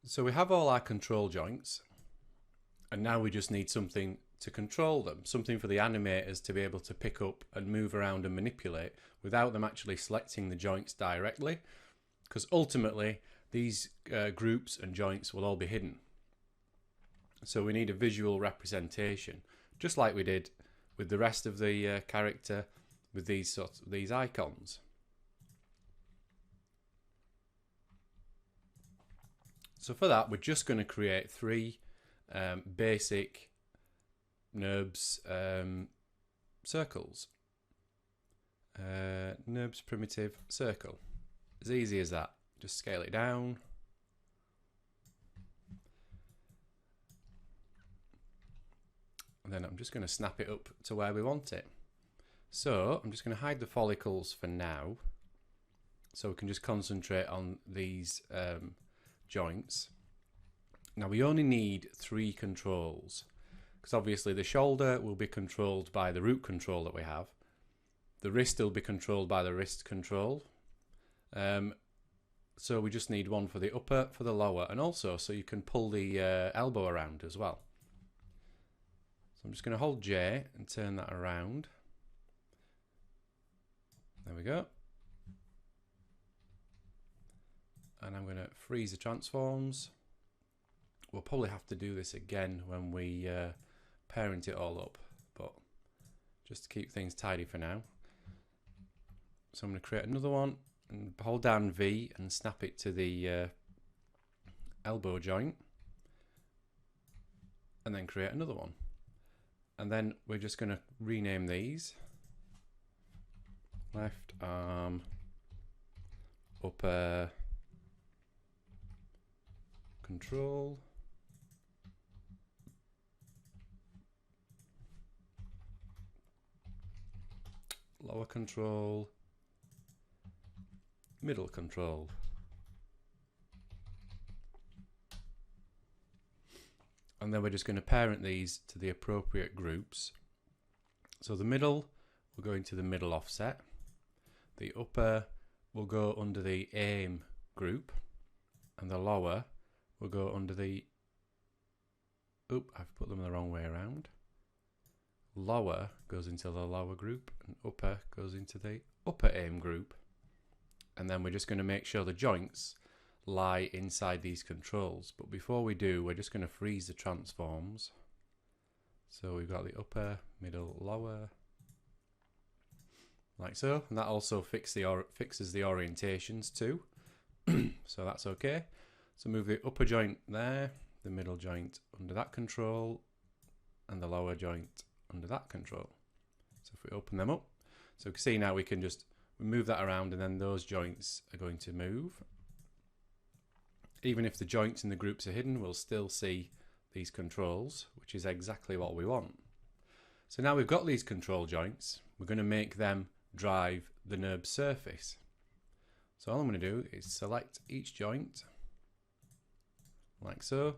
So we have all our control joints, and now we just need something to control them, something for the animators to be able to pick up and move around and manipulate without them actually selecting the joints directly, because ultimately these groups and joints will all be hidden. So we need a visual representation, just like we did with the rest of the character with these icons. So for that, we're just going to create three basic NURBS circles. NURBS primitive circle. As easy as that. Just scale it down. And then I'm just going to snap it up to where we want it. So I'm just going to hide the follicles for now, so we can just concentrate on these joints. Now we only need 3 controls, because obviously the shoulder will be controlled by the root control that we have. The wrist will be controlled by the wrist control. So we just need one for the upper, for the lower, and also so you can pull the elbow around as well. So I'm just going to hold J and turn that around. There we go. And I'm going to freeze the transforms. We'll probably have to do this again when we parent it all up, but just to keep things tidy for now. So I'm going to create another one and hold down V and snap it to the elbow joint, and then create another one. And then we're just going to rename these. Left arm, upper control, lower control, middle control. And then we're just going to parent these to the appropriate groups. So the middle will go into the middle offset. The upper will go under the aim group, and the lower will go under the, I've put them the wrong way around. Lower goes into the lower group, and upper goes into the upper aim group. And then we're just going to make sure the joints lie inside these controls. But before we do, we're just going to freeze the transforms. So we've got the upper, middle, lower, like so, and that also fixes the orientations too. So that's okay. So move the upper joint there, the middle joint under that control, and the lower joint under that control. So if we open them up, so you can see now we can just move that around, and then those joints are going to move. Even if the joints in the groups are hidden, we'll still see these controls, which is exactly what we want. So now we've got these control joints, we're going to make them drive the NURBS surface. So all I'm going to do is select each joint, like so,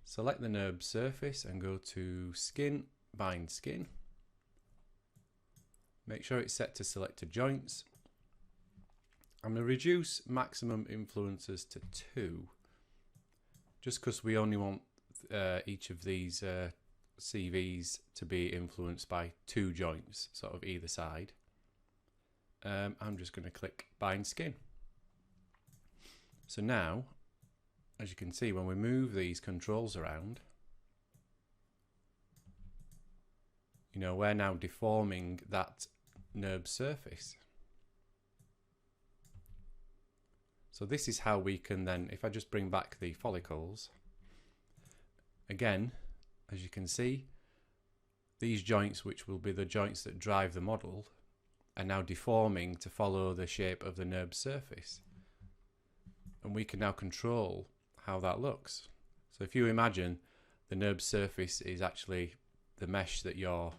select the NURBS surface and go to Skin, Bind Skin. Make sure it's set to selected joints. I'm going to reduce maximum influences to 2, just because we only want each of these CVs to be influenced by 2 joints, sort of either side. I'm just going to click Bind Skin. So now, as you can see, when we move these controls around, you know, we're now deforming that NURBS surface. So this is how we can then, if I just bring back the follicles, again, as you can see, these joints, which will be the joints that drive the model, are now deforming to follow the shape of the NURBS surface. And we can now control how that looks. So if you imagine the NURBS surface is actually the mesh that you're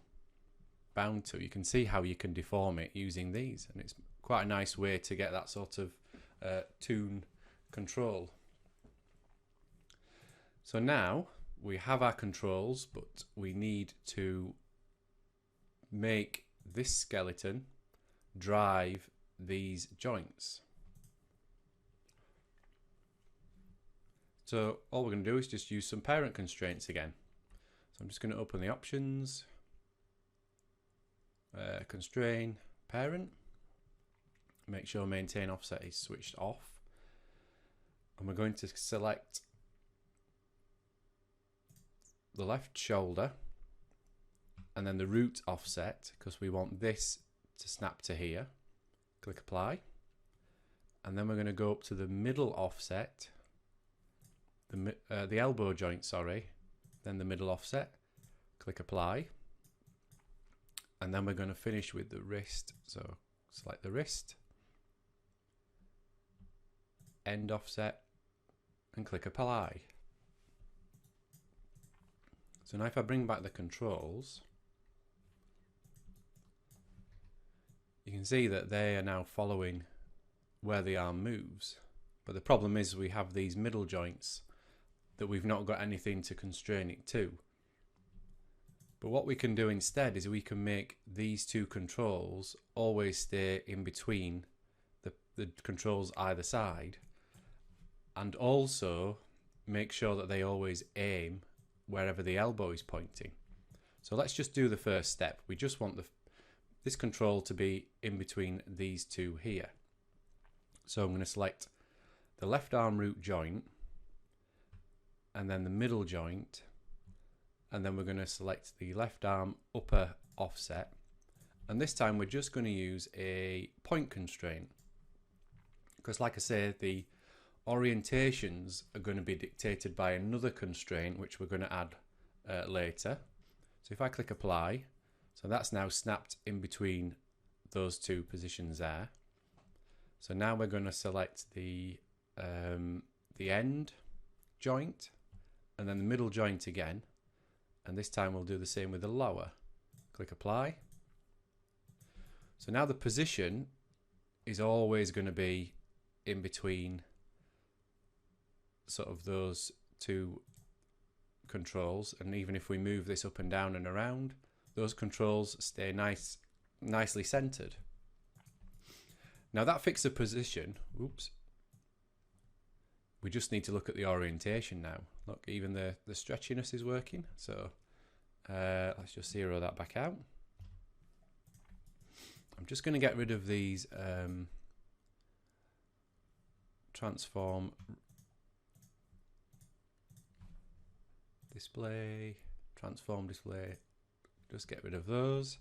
bound to, you can see how you can deform it using these, and it's quite a nice way to get that sort of tune control. So now we have our controls, but we need to make this skeleton drive these joints. So all we're going to do is just use some parent constraints again. So I'm just going to open the options, constrain parent, make sure maintain offset is switched off, and we're going to select the left shoulder and then the root offset, because we want this to snap to here. Click apply, and then we're going to go up to the middle offset, the elbow joint, sorry, then the middle offset, click apply, and then we're going to finish with the wrist. So select the wrist, end offset, and click apply. So now if I bring back the controls, you can see that they are now following where the arm moves. But the problem is we have these middle joints that we've not got anything to constrain it to. But what we can do instead is we can make these two controls always stay in between the controls either side, and also make sure that they always aim wherever the elbow is pointing. So let's just do the first step. We just want this control to be in between these two here. So I'm going to select the left arm root joint and then the middle joint, and then we're going to select the left arm upper offset, and this time we're just going to use a point constraint, because like I say, the orientations are going to be dictated by another constraint which we're going to add later. So if I click apply, so that's now snapped in between those two positions there. So now we're going to select the end joint and then the middle joint again, and this time we'll do the same with the lower. Click apply. So now the position is always going to be in between sort of those two controls, and even if we move this up and down and around, those controls stay nicely centered. Now that fixed the position. Oops. We just need to look at the orientation now. Look, even the stretchiness is working. So let's just zero that back out. I'm just going to get rid of these transform display, transform display. Just get rid of those.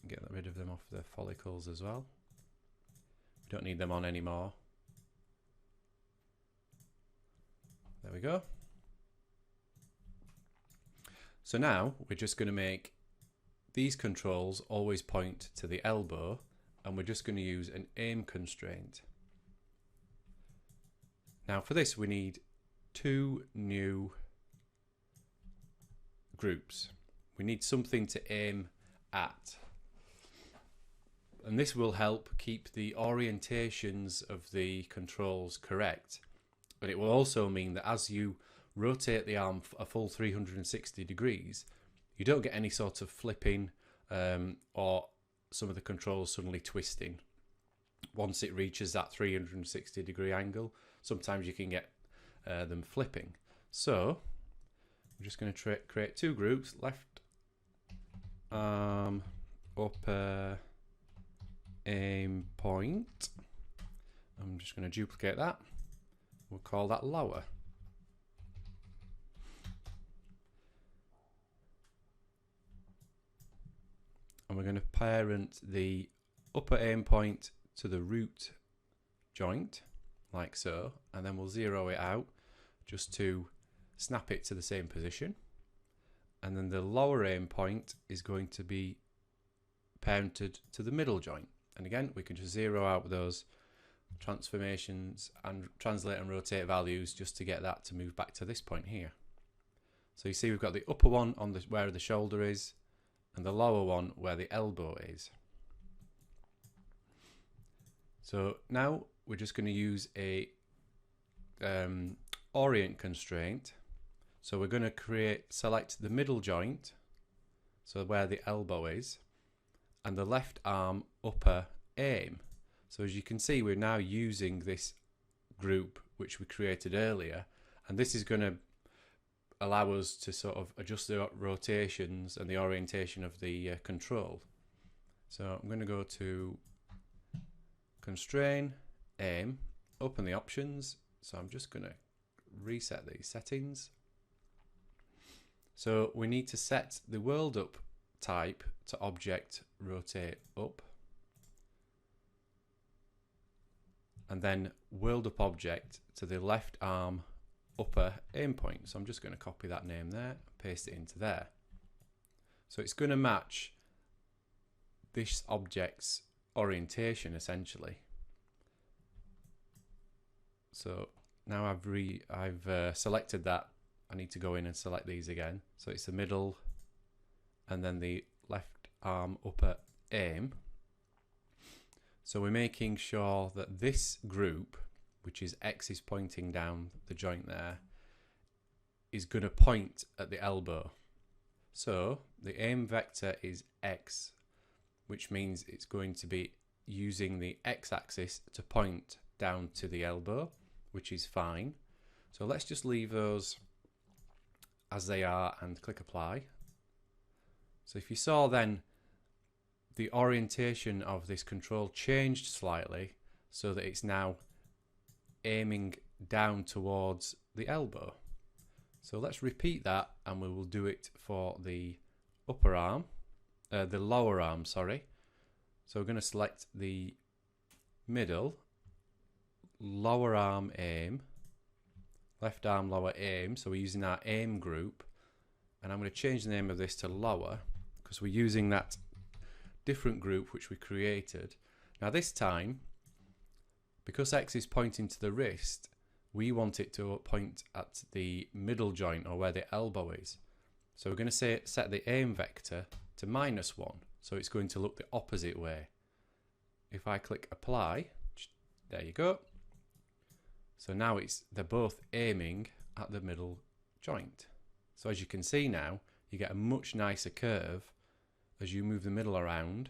Get rid of them off the follicles as well. We don't need them on anymore. There we go. So now we're just going to make these controls always point to the elbow, and we're just going to use an aim constraint. Now for this we need two new groups. We need something to aim at, and this will help keep the orientations of the controls correct. But it will also mean that as you rotate the arm a full 360 degrees, you don't get any sort of flipping or some of the controls suddenly twisting. Once it reaches that 360 degree angle, sometimes you can get them flipping. So I'm just going to create two groups, left arm upper aim point. I'm just going to duplicate that. We'll call that lower. And we're going to parent the upper aim point to the root joint, like so, and then we'll zero it out just to snap it to the same position. And then the lower aim point is going to be parented to the middle joint. And again, we can just zero out those transformations and translate and rotate values just to get that to move back to this point here. So you see we've got the upper one on where the shoulder is, and the lower one where the elbow is. So now we're just going to use a Orient constraint. So we're going to select the middle joint, so where the elbow is, and the left arm upper aim. So as you can see, we're now using this group which we created earlier, and this is going to allow us to sort of adjust the rotations and the orientation of the control. So I'm going to go to Constraint, Aim, open the options. So I'm just going to reset these settings. So we need to set the world up type to object rotate up, and then world up object to the left arm upper aim point. So I'm just going to copy that name there, paste it into there. So it's going to match this object's orientation essentially. So now I've selected that, I need to go in and select these again. So it's the middle and then the left arm upper aim. So we're making sure that this group, which is X is pointing down the joint there, is going to point at the elbow. So the aim vector is X, which means it's going to be using the X-axis to point down to the elbow, which is fine. So let's just leave those as they are and click apply. So if you saw then, the orientation of this control changed slightly so that it's now aiming down towards the elbow. So let's repeat that, and we will do it for the upper arm, the lower arm, sorry. So we're going to select the middle, lower arm aim, left arm lower aim. So we're using our aim group, and I'm going to change the name of this to lower because we're using that different group which we created. Now this time, because X is pointing to the wrist, we want it to point at the middle joint or where the elbow is. So we're going to set the aim vector to -1, so it's going to look the opposite way. If I click apply, there you go. So now they're both aiming at the middle joint. So as you can see now, you get a much nicer curve as you move the middle around,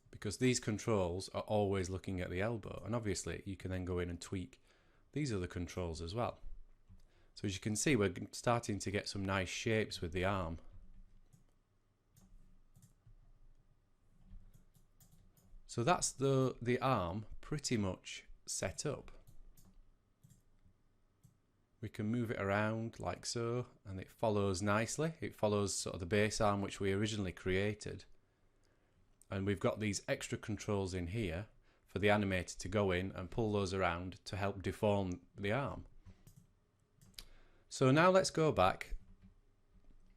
because these controls are always looking at the elbow, and obviously you can then go in and tweak these other controls as well. So as you can see, we're starting to get some nice shapes with the arm. So that's the arm pretty much set up. We can move it around like so, and it follows nicely. It follows sort of the base arm which we originally created. And we've got these extra controls in here for the animator to go in and pull those around to help deform the arm. So now let's go back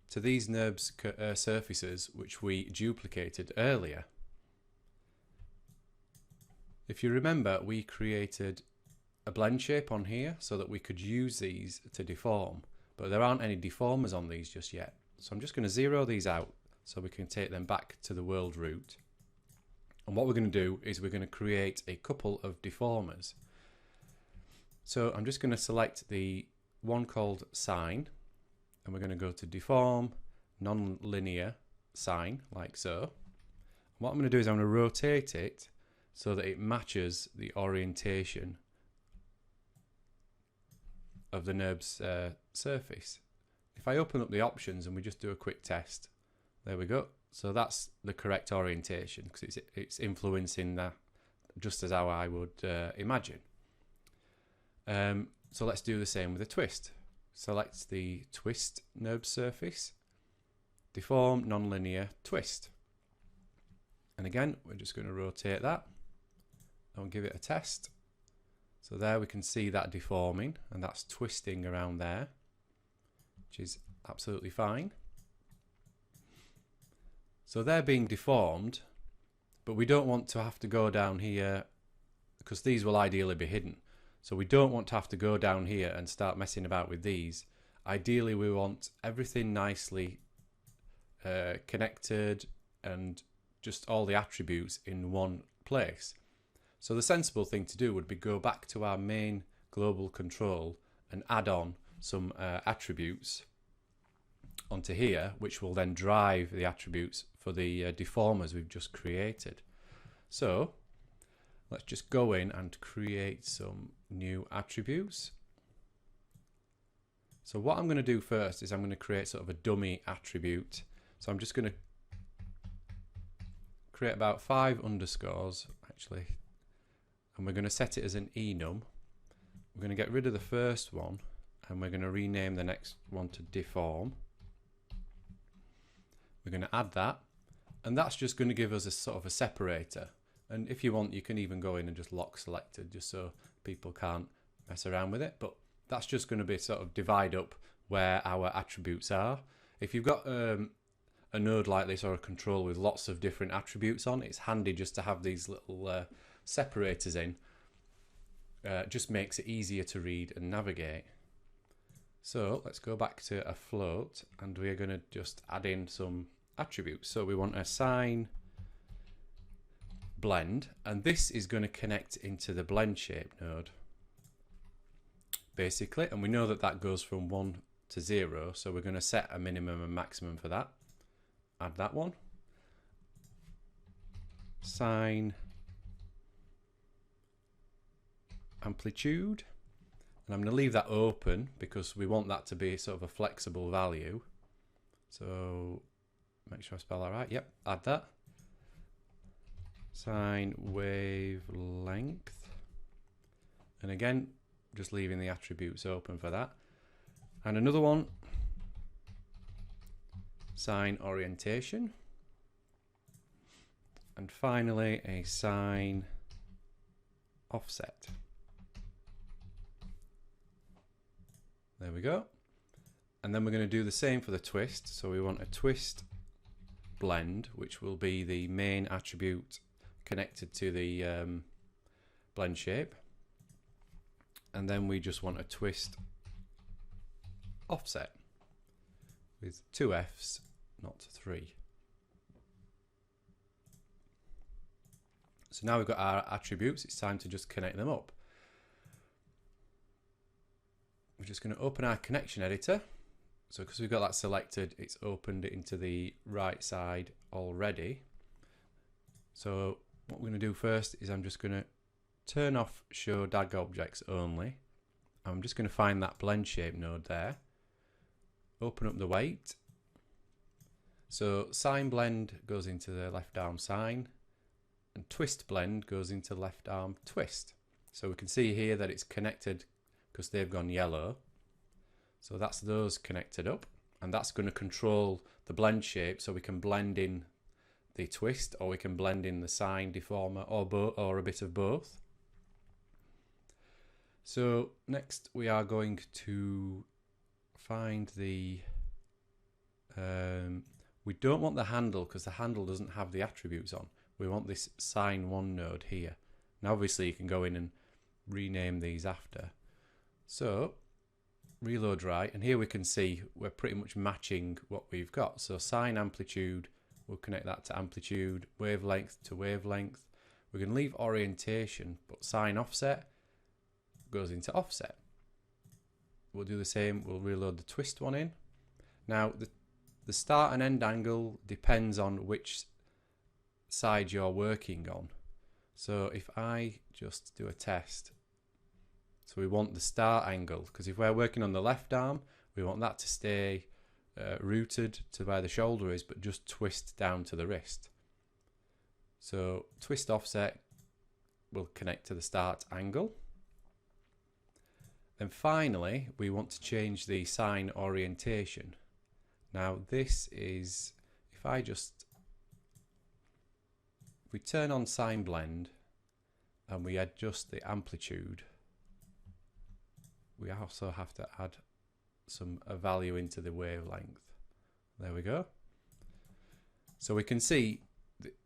to these NURBS surfaces which we duplicated earlier. If you remember, we created a blend shape on here so that we could use these to deform, but there aren't any deformers on these just yet. So I'm just going to zero these out so we can take them back to the world root. And what we're going to do is we're going to create a couple of deformers. So I'm just going to select the one called Sine, and we're going to go to Deform, Non-Linear Sine, like so. And what I'm going to do is I'm going to rotate it so that it matches the orientation of the NURBS surface. If I open up the options and we just do a quick test, there we go. So that's the correct orientation because it's influencing that just as how I would imagine. So let's do the same with a twist. Select the twist NURBS surface, deform, non-linear, twist. And again, we're just going to rotate that and give it a test. So there we can see that deforming, and that's twisting around there, which is absolutely fine. So they're being deformed, but we don't want to have to go down here because these will ideally be hidden. So we don't want to have to go down here and start messing about with these. Ideally, we want everything nicely connected and just all the attributes in one place. So the sensible thing to do would be go back to our main global control and add on some attributes onto here, which will then drive the attributes for the deformers we've just created. So let's just go in and create some new attributes. So what I'm going to do first is I'm going to create sort of a dummy attribute. So I'm just going to create about 5 underscores actually, and we're going to set it as an enum. We're going to get rid of the first one and we're going to rename the next one to deform. We're going to add that, and that's just going to give us a sort of a separator. And if you want, you can even go in and just lock selected just so people can't mess around with it, but that's just going to be sort of divide up where our attributes are. If you've got a node like this or a control with lots of different attributes on, it's handy just to have these little separators in. Just makes it easier to read and navigate. So let's go back to a float and we're going to just add in some attributes. So we want a sign blend, and this is going to connect into the blend shape node basically, and we know that that goes from 1 to 0, so we're going to set a minimum and maximum for that. Add that one. Sign amplitude, and I'm going to leave that open because we want that to be sort of a flexible value. So make sure I spell that right. Yep, add that. Sign wavelength, and again just leaving the attributes open for that. And another one, sign orientation, and finally a sign offset. There we go. And then we're going to do the same for the twist. So we want a twist blend, which will be the main attribute connected to the blend shape. And then we just want a twist offset with 2 F's, not 3. So now we've got our attributes, it's time to just connect them up. We're just going to open our connection editor. So because we've got that selected, it's opened it into the right side already. So what we're going to do first is I'm just going to turn off show DAG objects only. I'm just going to find that blend shape node there. Open up the weight. So sign blend goes into the left arm sign, and twist blend goes into left arm twist. So we can see here that it's connected because they've gone yellow. So that's those connected up, and that's going to control the blend shape, so we can blend in the twist or we can blend in the sign deformer or a bit of both. So next we are going to find the we don't want the handle because the handle doesn't have the attributes on. We want this sign 1 node here. Now obviously you can go in and rename these after. So reload right, and here we can see we're pretty much matching what we've got. So sign amplitude, we'll connect that to amplitude, wavelength to wavelength. We're going to leave orientation, but sign offset goes into offset. We'll do the same, we'll reload the twist one in. Now the start and end angle depends on which side you're working on. So if I just do a test, so we want the start angle, because if we're working on the left arm, we want that to stay rooted to where the shoulder is, but just twist down to the wrist. So twist offset will connect to the start angle. And finally, we want to change the sign orientation. Now this is, if we turn on sign blend and we adjust the amplitude, we also have to add a value into the wavelength. There we go. So we can see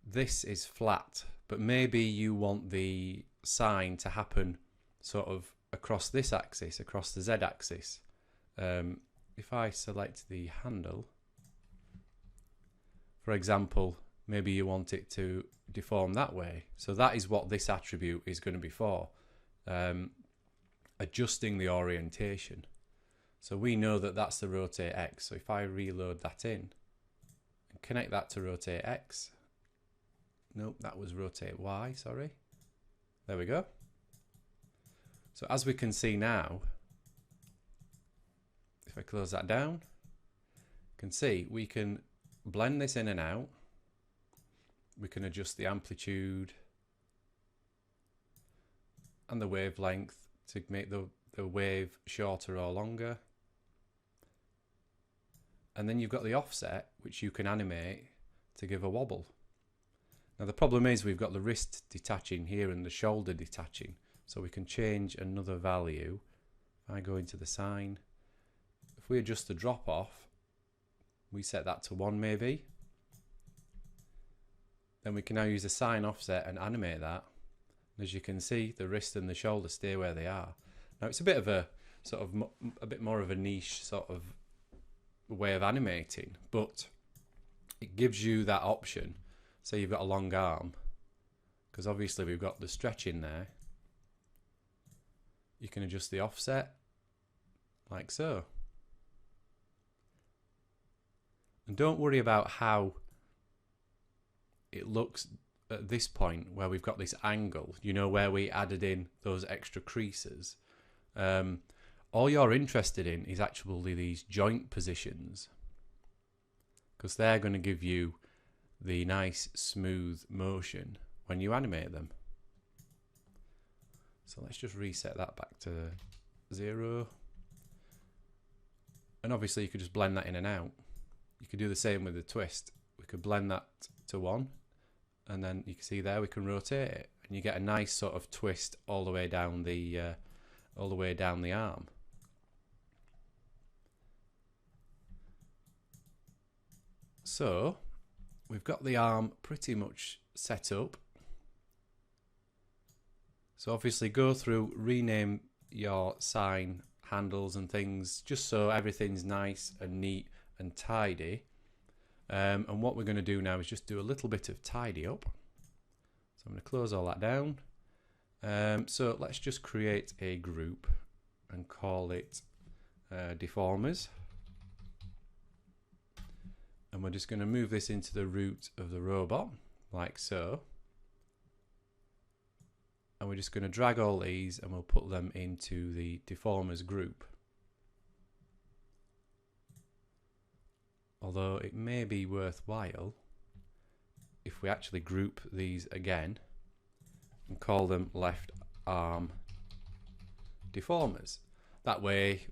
this is flat, but maybe you want the sign to happen sort of across this axis, across the Z axis. If I select the handle, for example, maybe you want it to deform that way. So that is what this attribute is going to be for, adjusting the orientation. So we know that that's the rotate X. So if I reload that in and connect that to rotate X, nope, that was rotate Y, sorry. There we go. So as we can see now, if I close that down, you can see we can blend this in and out. We can adjust the amplitude and the wavelength to make the wave shorter or longer. And then you've got the offset, which you can animate to give a wobble. Now the problem is we've got the wrist detaching here and the shoulder detaching. So we can change another value. If I go into the sine, if we adjust the drop off, we set that to 1 maybe. Then we can now use the sine offset and animate that. As you can see, the wrist and the shoulder stay where they are. Now it's a bit of a sort of a bit more of a niche sort of way of animating, but it gives you that option. Say you've got a long arm, because obviously we've got the stretch in there. You can adjust the offset like so. And don't worry about how it looks at this point where we've got this angle, you know, where we added in those extra creases. All you're interested in is actually these joint positions, because they're going to give you the nice smooth motion when you animate them. So let's just reset that back to 0. And obviously you could just blend that in and out. You could do the same with the twist. We could blend that to 1, and then you can see there we can rotate it, and you get a nice sort of twist all the way down the arm. So we've got the arm pretty much set up. So obviously go through, rename your sign handles and things, just so everything's nice and neat and tidy. And what we're going to do now is just do a little bit of tidy up. So I'm going to close all that down. So let's just create a group and call it Deformers. And we're just going to move this into the root of the robot, like so. And we're just going to drag all these and we'll put them into the Deformers group. Although it may be worthwhile if we actually group these again and call them left arm Deformers. That way,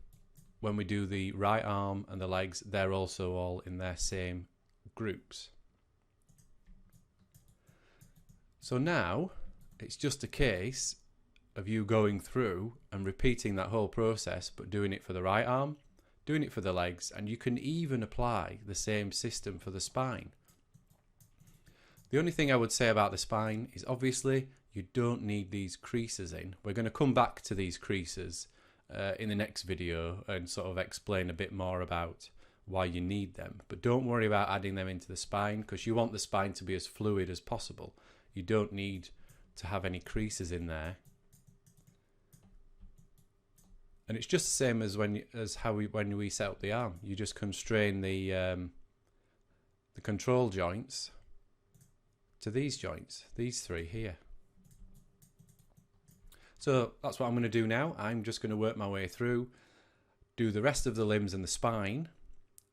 when we do the right arm and the legs, they're also all in their same groups. So now it's just a case of you going through and repeating that whole process, but doing it for the right arm, doing it for the legs, and you can even apply the same system for the spine. The only thing I would say about the spine is obviously you don't need these creases in. We're going to come back to these creases in the next video and sort of explain a bit more about why you need them. But don't worry about adding them into the spine, because you want the spine to be as fluid as possible. You don't need to have any creases in there. And it's just the same as when we set up the arm. You just constrain the control joints to these joints, these three here. So that's what I'm going to do now. I'm just going to work my way through, do the rest of the limbs and the spine,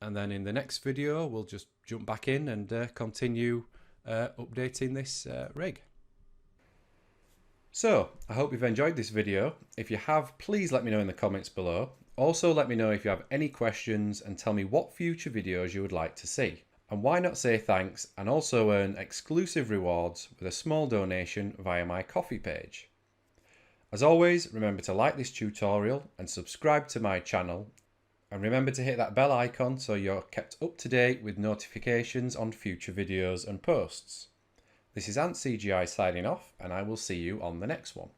and then in the next video we'll just jump back in and continue updating this rig. So I hope you've enjoyed this video. If you have, please let me know in the comments below. Also let me know if you have any questions and tell me what future videos you would like to see. And why not say thanks and also earn exclusive rewards with a small donation via my Ko-fi page. As always, remember to like this tutorial and subscribe to my channel. And remember to hit that bell icon so you're kept up to date with notifications on future videos and posts. This is Ant CGI signing off, and I will see you on the next one.